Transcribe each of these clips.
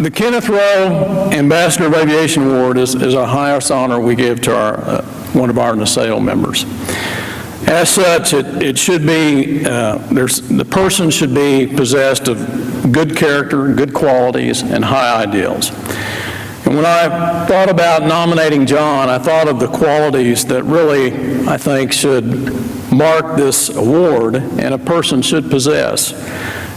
The Kenneth Rowe Ambassador of Aviation Award is our highest honor we give to one of our NASAO members. As such, it should be, the person should be possessed of good character, good qualities, and high ideals. And when I thought about nominating John, I thought of the qualities that really, I think, should mark this award and a person should possess.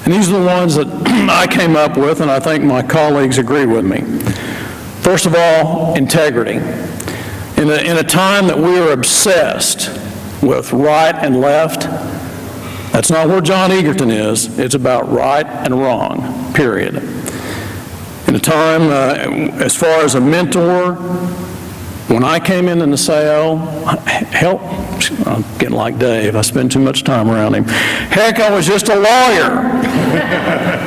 And these are the ones that I came up with, and I think my colleagues agree with me. First of all, integrity. In a time that we are obsessed with right and left, that's not where John Egerton is. It's about right and wrong, period. In a time, as far as a mentor, when I came into NASAO, I'm getting like Dave, I spend too much time around him. Heck, I was just a lawyer.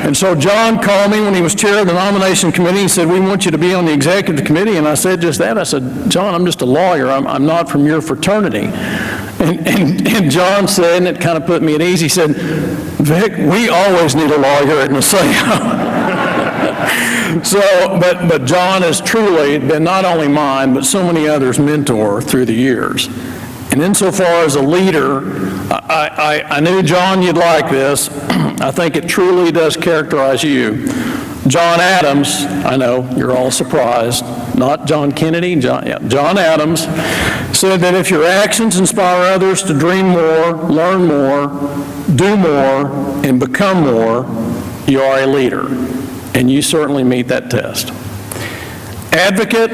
And so John called me when he was chair of the nomination committee. He said, we want you to be on the executive committee. And I said just that. I said, John, I'm just a lawyer. I'm not from your fraternity. And John said, and it kind of put me at ease, he said, Vic, we always need a lawyer at NASAO. So, but John has truly been not only mine, but so many others' mentor through the years. And insofar as a leader, I knew, John, you'd like this. I think it truly does characterize you. John Adams, I know you're all surprised, not John Kennedy, John Adams, said that if your actions inspire others to dream more, learn more, do more, and become more, you are a leader. And you certainly meet that test. Advocate,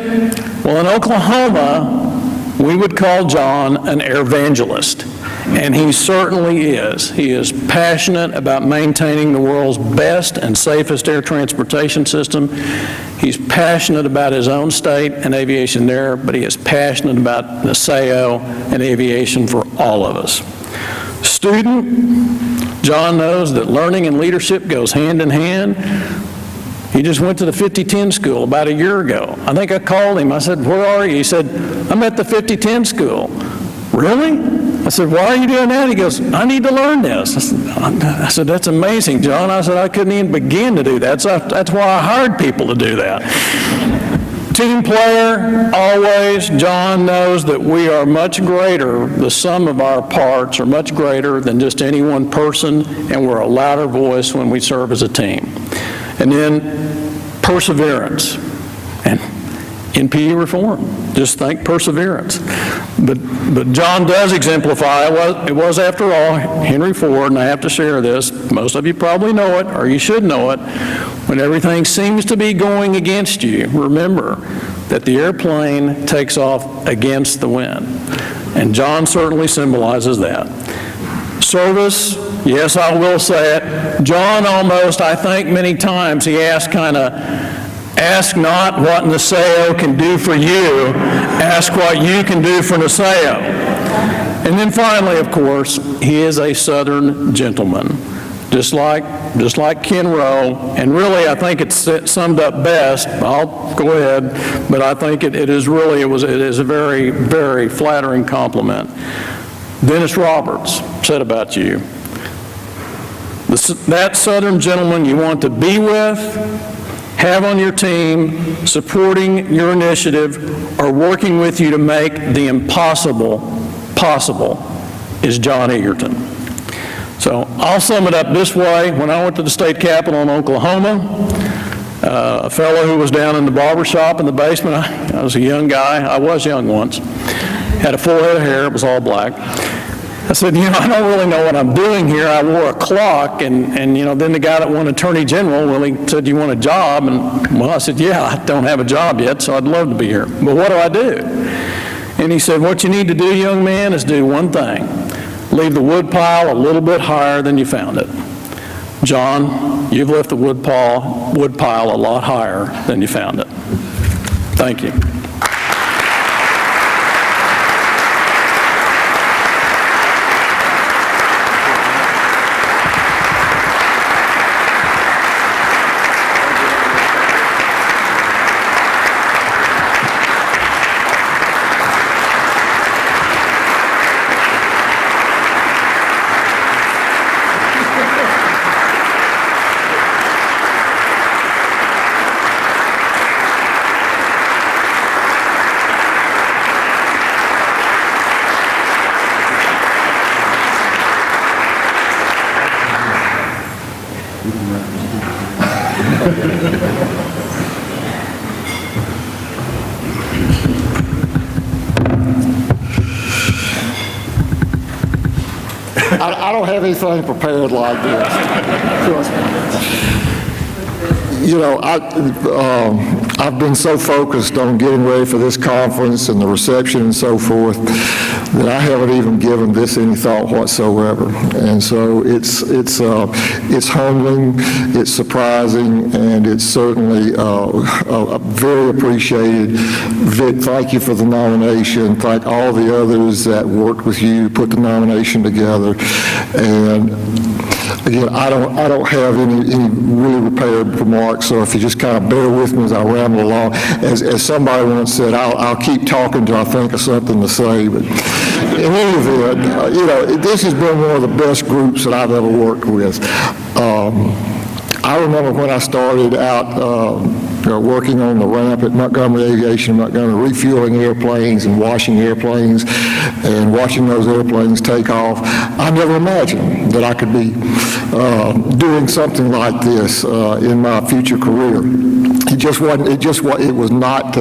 well, in Oklahoma, we would call John an air evangelist, and he certainly is. He is passionate about maintaining the world's best and safest air transportation system. He's passionate about his own state and aviation there, but he is passionate about NASAO and aviation for all of us. Student, John knows that learning and leadership goes hand in hand. He just went to the 5010 school about a year ago. I think I called him. I said, where are you? He said, I'm at the 5010 school. Really? I said, why are you doing that? He goes, I need to learn this. I said, that's amazing, John. I said, I couldn't even begin to do that. So that's why I hired people to do that. Team player, always. John knows that we are much greater, the sum of our parts are much greater than just any one person, and we're a louder voice when we serve as a team. And then perseverance and NPE reform. Just think perseverance. But John does exemplify, it was after all Henry Ford, and I have to share this. Most of you probably know it, or you should know it. When everything seems to be going against you, remember that the airplane takes off against the wind. And John certainly symbolizes that. Service, yes, I will say it. John almost, I think many times, he asked ask not what NASAO can do for you, ask what you can do for NASAO. And then finally, of course, he is a Southern gentleman, just like Ken Rowe. And really, I think it's summed up best. I'll go ahead, but I think it is a very, very flattering compliment. Dennis Roberts said about you, that Southern gentleman you want to be with, have on your team, supporting your initiative, or working with you to make the impossible possible is John Egerton. So I'll sum it up this way. When I went to the state capitol in Oklahoma, a fellow who was down in the barber shop in the basement, I was a young guy, I was young once, had a full head of hair, it was all black. I said, I don't really know what I'm doing here. I wore a clock, and then the guy that won Attorney General, well, he said, you want a job? And, well, I said, yeah, I don't have a job yet, so I'd love to be here. But what do I do? And he said, what you need to do, young man, is do one thing. Leave the wood pile a little bit higher than you found it. John, you've left the wood pile a lot higher than you found it. Thank you. I don't have anything prepared like this. You know, I've been so focused on getting ready for this conference and the reception and so forth that I haven't even given this any thought whatsoever. And so it's humbling, it's surprising, and it's certainly very appreciated. Vic, thank you for the nomination. Thank all the others that worked with you, put the nomination together. And again, I don't have any really prepared remarks, so if you just kind of bear with me as I ramble along. As somebody once said, I'll keep talking till I think of something to say. But in any event, you know, this has been one of the best groups that I've ever worked with. I remember when I started out working on the ramp at Montgomery Aviation, Montgomery, refueling airplanes and washing airplanes and watching those airplanes take off. I never imagined that I could be doing something like this in my future career. It just wasn't. It was not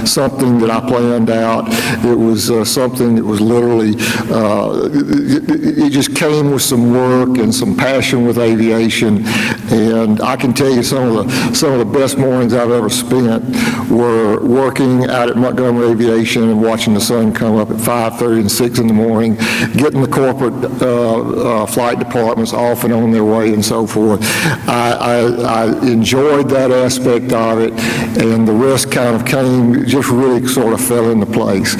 something that I planned out. It was something that was literally. It just came with some work and some passion with aviation, and I can tell you some of the best mornings I've ever spent were working out at Montgomery Aviation and watching the sun come up at 5:30 and 6 in the morning, getting the corporate flight departments off and on their way and so forth. I enjoyed that aspect of it, and the rest kind of came, just really sort of fell into place.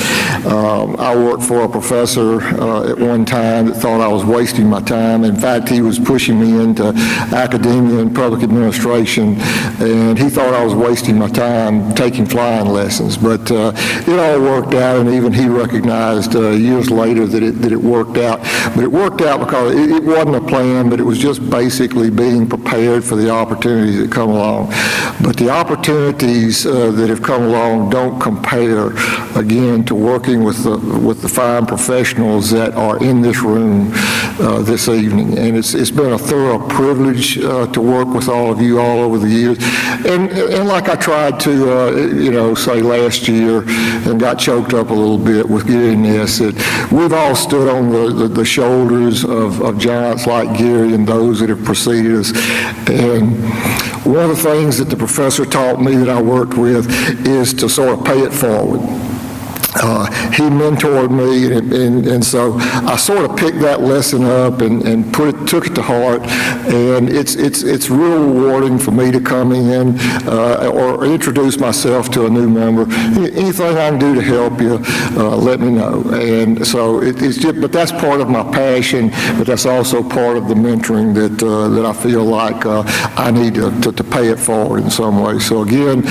I worked for a professor at one time that thought I was wasting my time. In fact, he was pushing me into academia and public administration, and he thought I was wasting my time taking flying lessons. But it all worked out, and even he recognized years later that it worked out. But it worked out because it wasn't a plan, but it was just basically being prepared for the opportunities that come along. But the opportunities that have come along don't compare, again, to working with the fine professionals that are in this room this evening. And it's been a thorough privilege to work with all of you all over the years. And like I tried to, say last year and got choked up a little bit with getting this, that we've all stood on the shoulders of giants like Gary and those that have preceded us. And one of the things that the professor taught me that I worked with is to sort of pay it forward. He mentored me, and so I sort of picked that lesson up and took it to heart. And it's real rewarding for me to come in or introduce myself to a new member. Anything I can do to help you, let me know. And so it's just, but that's part of my passion, but that's also part of the mentoring that I feel like I need to pay it forward in some way. So again,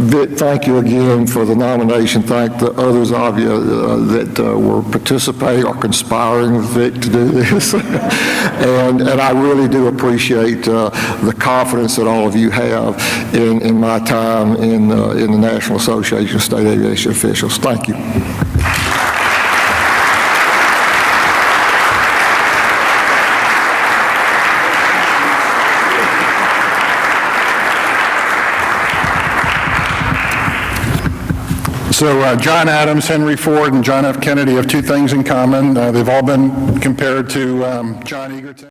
Vic, thank you again for the nomination. Thank the others of you that were participating or conspiring with Vic to do this. and I really do appreciate the confidence that all of you have in my time in the National Association of State Aviation Officials. Thank you. So John Adams, Henry Ford, and John F. Kennedy have two things in common. They've all been compared to John Egerton.